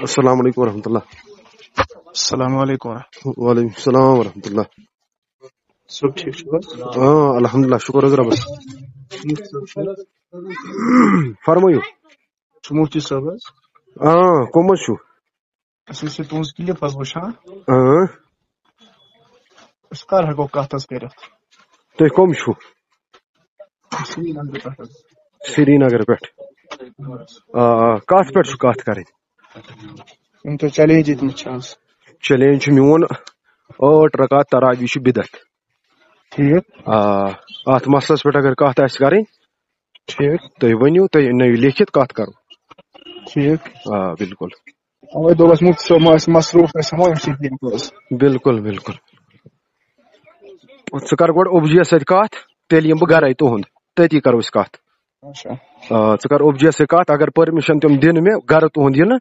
السلام علیکم ورحمۃ اللہ. السلام علیکم ورحمۃ وعلیکم السلام ورحمۃ اللہ. سب ٹھیک چھو حظ؟ الحمدللہ شکر حض ربس. فرمٲیِو. مفتی صٲب حظ کٕم حظ چھِو؟ اَسہِ ٲسۍ یہِ تُہٕنٛز کِلِپ حظ وٕچھان، أسۍ کر ہٮ۪کو کتھ حظ کٔرِتھ؟ تُہۍ کٕم چھِو؟ سرینگرٕ پٮ۪ٹھ حظ. سری نگر پٮ۪ٹھ. کتھ پٮ۪ٹھ چھُ کتھ کَرٕنۍ؟ یِم تۄہہِ چیلینج دِتمٕتۍ چھِ حظ. چیلینج چھُ میون 8 رکعت تراوی چھُ بدعت. ٹھیٖک اتھ مسلس پٮ۪ٹھ اگر کتھ آسہِ کَرٕنۍ ٹھیٖک تُہۍ ؤنِو، تُہۍ نٔیِو لیکھِتھ کتھ کرو. ٹھیٖک بِلکُل اوے دوٚپ اَسہِ مفتی صٲب ما آسہِ مصروٗف، أسۍ ہٮ۪مو أمۍ سٕے دِنۍ حظ. بِلکُل بِلکُل. ژٕ کر گۄڈٕ اوبجیس سۭتۍ کتھ، تیٚلہِ یِمہٕ بہٕ گرے تُہُنٛد، تٔتی کرو أسۍ کتھ. اچھا ژٕ کر اوبجیس سۭتۍ کتھ، اگر پٔرمِشن تِم دِنہٕ مےٚ گرٕ تُہُنٛد یِنہٕ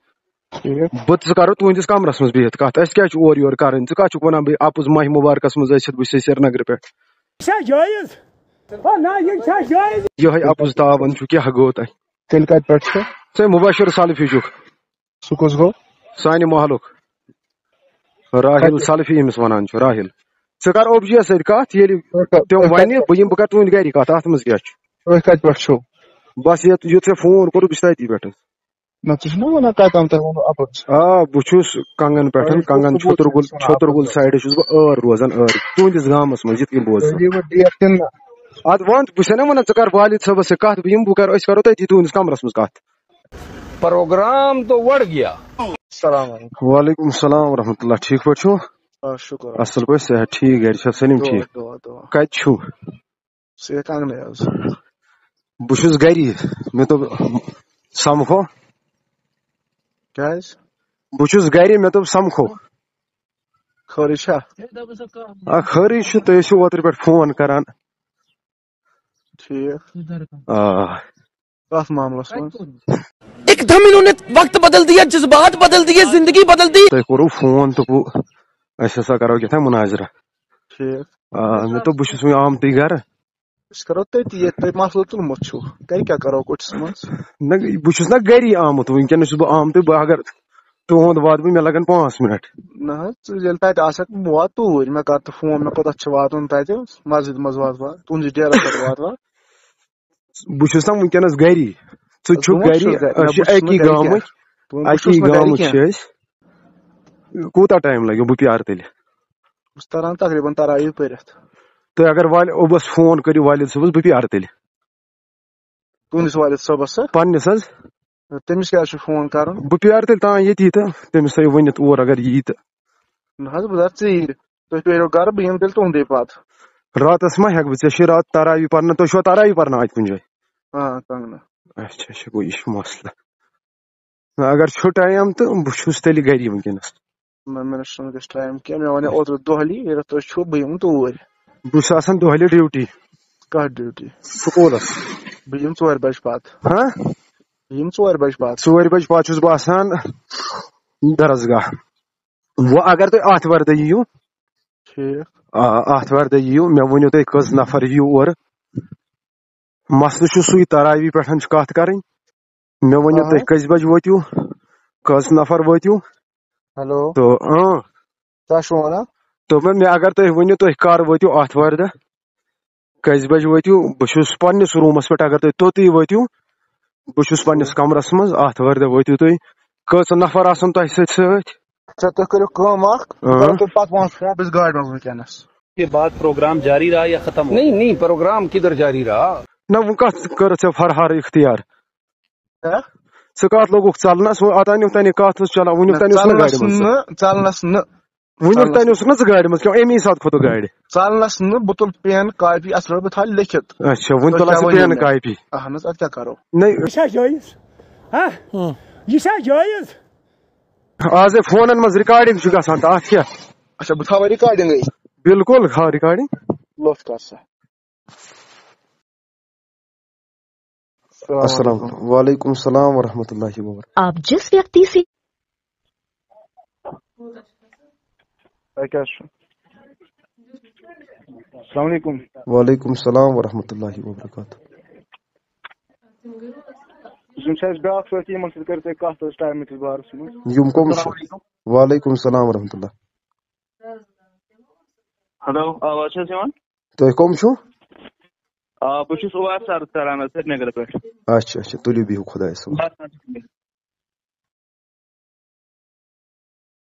ٹھیٖک ژٕ کرو تُہنٛدِس کمرس منٛز بِہِتھ کتھ. أسۍ کیٛاہ چھُ اورٕ یورٕ کرٕنۍ؟ ژٕ کتھ چھُکھ ونان بہٕ اپُز ماہِ مُبارکس منٛز ٲسِتھ بہٕ چھُسے سرینگرٕ پٮ۪ٹھ؟ یِہے اپُز تاون چھُ، کیٛاہ گوٚو تۄہہِ؟ تیٚلہِ کتہِ پٮ۪ٹھ چھُ؟ ژے مُبشر سلفی چھُکھ، سُہ کُس گوٚو؟ سانہِ محلُک راہِل سلفی ییٚمِس ونان چھُ، راہِل. ژٕ کر اوبجیس سۭتۍ کتھ، ییٚلہِ تِم ونہِ بہٕ کرٕ تُہنٛدِ گرِ کتھ. اتھ منٛز کیٛاہ چھُ؟ تُہۍ کتہِ پٮ۪ٹھ چھِو؟ بس یُتھ ژےٚ فون کوٚرُتھ بہٕ چھُس تٔتی پٮ۪ٹھ. نہ ژٕ چھُکھ نا وَنان کتام تۄہہِ ووٚنوٕ اپُز؟ بہٕ چھُس کنگن پٮ۪ٹھ، کنگن چھترگُل سایڈٕ چھُس بہٕ روزان تُہنٛدِس گامس منٛز. یِتھ کٔنۍ بوز ادٕ ون، بہٕ چھُسے نا ونان ژٕ کر والد صٲبس سۭتۍ کتھ، بہٕ یِمہٕ أسۍ کرو تٔتی تُہنٛدِس کمرس منٛز کتھ. پروگرام تو بڑھ گیا. السلام علیکم. وعلیکم السلام ورحمۃ اللہ. ٹھیک پٲٹھۍ چھُو؟ شُکر اصل پٲٹھۍ، صحت ٹھیک، گرِ چھا سٲلِم ٹھیک؟ کتہِ چھُو؟ صحت کنگنٕے حظ. بہٕ چھُس گری. مےٚ دوٚپ سمکھو. کیٛازِ؟ بہٕ چھُس گرِ، مےٚ دوٚپ سمکھو. خٲرٕے چھا؟ خٲرٕے چھُ، تُہۍ ٲسِو اوترٕ پٮ۪ٹھ فون کران. ٹھیک کتھ معاملس منٛز؟ ایک دم انہوں نے وقت بدل دیا، جذبات بدل دیے، زندگی بدل دی. تۄہہِ کوٚروٕ فون، دوٚپوٕ أسۍ ہسا کرو کیٛاہ مُناظرہ. ٹھیک مےٚ دوٚپ بہٕ چھُس وۄنۍ آمتٕے گرٕ. أسۍ کرو تٔتی ییٚتہِ تۄہہِ مسلہٕ تُلمُت چھُو. گرِ کیٛاہ کرو کُٹھِس منٛز؟ نہ بہٕ چھُس نا گری آمُت، وٕنکیٚنس چھُس بہٕ آمتٕے. بہٕ اگر تُہُنٛد واتہٕ بہٕ، مےٚ لگن 5 منٹ. نہ حظ ژٕ ییٚلہِ تتہِ آسکھ بہٕ واتہٕ توٗرۍ. مےٚ کر تہٕ فون، مےٚ کوٚتتھ چھُ واتُن تتہِ مسجد منٛز واتہٕ تُہنٛدِس ڈیرس پٮ۪ٹھ واتہٕ. بہٕ چھُس نا وٕنکیٚنس گری، ژٕ چھُکھ گری، أسۍ چھِ اکی گامٕکۍ چھِ أسۍ. کوٗتاہ ٹایم لگیو؟ بہٕ پیارٕ تیٚلہِ. بہٕ چھُس تران تقریٖباً تراویح پٔرِتھ. تُہۍ اگر اوبس فون کٔرِو والد صٲبس، بہٕ پیارٕ تیٚلہِ. تُہنٛدِس والد صٲبس سۭتۍ؟ پننِس حظ. تٔمِس کیٛازِ چھُ فون کرُن؟ بہٕ پیارٕ تیٚلہِ تام ییٚتی تہٕ تٔمِس تھٲیِو ؤنِتھ اور اگر یی تہٕ. نہ حظ بہٕ درٕ ژیٖرۍ، تُہۍ پیٲرِو گرٕ، بہٕ یِمہٕ تیٚلہِ تُہنٛدے پتہٕ. راتس ما ہٮ۪کہٕ بہٕ؟ ژےٚ چھُے راتھ تراوی پرنہٕ، تُہۍ چھُوا تراوی پرناوان اَتہِ کُنہِ جایہِ؟ کنگنہٕ. اچھا گوٚو یہِ چھُ مسلہٕ. اگر چھُ ٹایم تہٕ بہٕ چھُس تیٚلہِ گری وٕنکیٚنس. نہ مےٚ چھُنہٕ وٕنکیٚس ٹایم کینٛہہ. مےٚ ونے اوترٕ دۄہلی ییٚلہِ تُہۍ چھِو بہٕ یِمہٕ توٗرۍ. بہٕ چھُس آسان دۄہلہِ ڈیوٹی. کتھ ڈیوٹی؟ سکوٗلس. بہٕ یِمہٕ 4 بجہِ پتہٕ. بہٕ یِمہٕ 4 بجہِ پتہٕ. 4 بجہِ پتہٕ چھُس بہٕ آسان درسگاہ. وۄنۍ اگر تُہۍ آتھوارِ دۄہ یِیِو، ٹھیک آتھوارِ دۄہ یِیِو، مےٚ ؤنِو تُہۍ کٔژ نفر یِیِو اورٕ. مسلہٕ چھُ سُے، تراوی پٮ۪ٹھ چھِ کتھ کرٕنۍ. مےٚ ؤنِو تُہۍ کٔژِ بجہِ وٲتِو، کٔژ نفر وٲتِو. ہیلو تہٕ کیٛاہ چھُو وَنان؟ دوٚپمَے مےٚ اگر تُہۍ ؤنِو تُہۍ کر وٲتِو آتھوارِ دۄہ، کٔژِ بجہِ وٲتِو. بہٕ چھُس پننِس روٗمس پٮ۪ٹھ، اگر تُہۍ توٚتُے وٲتِو بہٕ چھُس پننِس کمرس منٛز. آتھوارِ دۄہ وٲتِو تُہۍ. کٔژ نفر آسن تۄہہِ سۭتۍ؟ تُہۍ کٔرِو کٲم اکھ، تۄہہِ پتہٕ وَنہٕ فون، بہٕ چھُس گاڑِ منٛز وٕنکیٚنس. کے بعد پروگرام جاری رہا یا ختم ہو؟ نہیں پروگرام کدھر جاری رہا. نہ وۄنۍ کتھ کٔرٕتھ ژےٚ فرہار اختیار؟ ژٕ کتھ لوگُکھ ژلنس؟ اوتانیُک تانی کتھ ٲس چلان، وُنیُک تانی اوس نہٕ گاڑِ منٛز. ژلنس نہٕ. وُنیُک تانی اوس نہٕ ژٕ گاڑِ منٛز کیٚنٛہہ، امی ساتہٕ کھوٚتُکھ گاڑِ. ژلنس نہٕ. بہٕ تُلہٕ پین کاپی اصل پٲٹھۍ، بہٕ تھاوٕ لیکھِتھ. اچھا وُنہِ تُل اَسہِ پین کاپی. اہن حظ، ادٕ کیٛاہ کرو؟ آز ہے فونن منٛز رِکاڈِنگ چھُ گژھان تہٕ اتھ کیٛاہ؟ اچھا بہٕ تھاوٕ رِکاڈِنگٕے. بالکل ہاں رِکاڈِنگ. لوٚف کر سا. السلام وعلیکم السلام ورحمۃ اللہ وبرکاتہ. آپ جس ویکتی سے کیٛاہ چھُ؟ السلام علیکم. وعلیکم السلام ورحمۃ اللہ وبرکاتہ. یِم چھِ اَسہِ بیٛاکھ سٲتھی یِمن سۭتۍ کٔرِو تُہۍ کَتھ حظ ٹایمہٕ کِس بارس منٛز. یِم کٕم چھِ؟ وعلیکم السلام ورحمۃ اللہ. ہلو آواز چھِ حظ یِوان؟ تُہۍ کٕم چھِو؟ بہٕ چھُس اُویس سر کران حظ سرینگرٕ پٮ۪ٹھ. اچھا اچھا تُلِو بِہِو خۄدایَس حوالہٕ.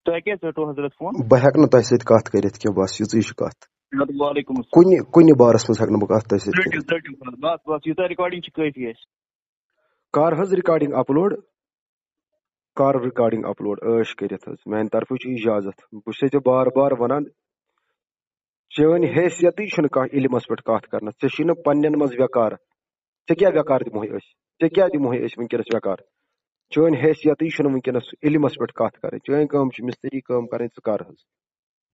تۄہہِ کیٛازِ ژٔٹوٕ حضرت فون؟ بہٕ ہٮ۪کہٕ نہٕ تۄہہِ سۭتۍ کتھ کٔرِتھ کینٛہہ بس یِژٕے چھِ کتھ. وعلیکم السلام. کُنہِ بارس منٛز ہٮ۪کہٕ نہٕ بہٕ کتھ تۄہہِ سۭتۍ کٔرِتھ. بس بس یوٗتاہ رِکاڈِنگ چھِ کٲفی اَسہِ. کر حظ رِکاڈِنگ اپلوڈ عٲش کٔرِتھ حظ میانہِ طرفہٕ چھُ اِجازت. بہٕ چھُسے ژےٚ بار بار ونان چٲنۍ حیثیتٕے چھُنہٕ کانٛہہ علمس پٮ۪ٹھ کتھ کرنس. ژےٚ چھُے نہٕ پننٮ۪ن منٛز ویکار. ژےٚ کیٛاہ ویکار دِمہوے أسۍ وٕنکیٚنس ویکار. چٲنۍ حیثیتٕے چھُنہٕ وٕنکیٚنس علمس پٮ۪ٹھ کتھ کرٕنۍ. چٲنۍ کٲم چھِ مِستری کٲم کرٕنۍ ژٕ کر حظ.